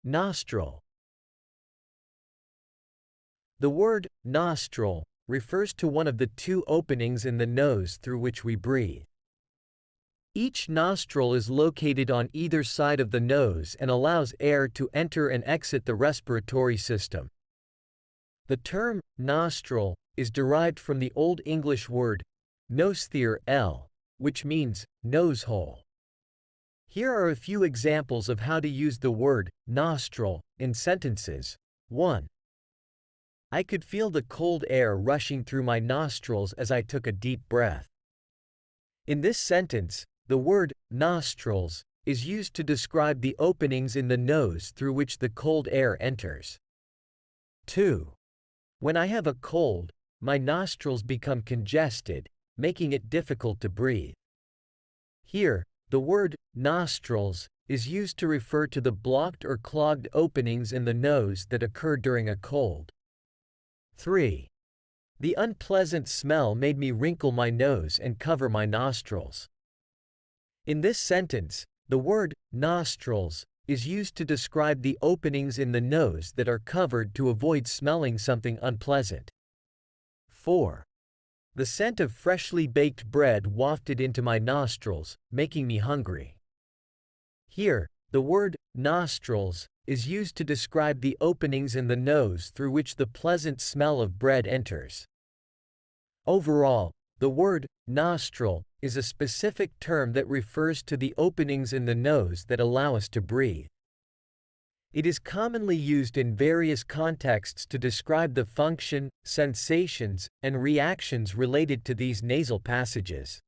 Nostril. The word nostril refers to one of the two openings in the nose through which we breathe. Each nostril is located on either side of the nose and allows air to enter and exit the respiratory system. The term nostril is derived from the Old English word nosthyrl, which means nose hole. Here are a few examples of how to use the word nostril in sentences. 1. I could feel the cold air rushing through my nostrils as I took a deep breath. In this sentence, the word nostrils is used to describe the openings in the nose through which the cold air enters. 2. When I have a cold, my nostrils become congested, making it difficult to breathe. Here, the word nostrils is used to refer to the blocked or clogged openings in the nose that occur during a cold. 3. The unpleasant smell made me wrinkle my nose and cover my nostrils. In this sentence, the word nostrils is used to describe the openings in the nose that are covered to avoid smelling something unpleasant. 4. The scent of freshly baked bread wafted into my nostrils, making me hungry. Here, the word nostrils is used to describe the openings in the nose through which the pleasant smell of bread enters. Overall, the word nostril is a specific term that refers to the openings in the nose that allow us to breathe. It is commonly used in various contexts to describe the function, sensations, and reactions related to these nasal passages.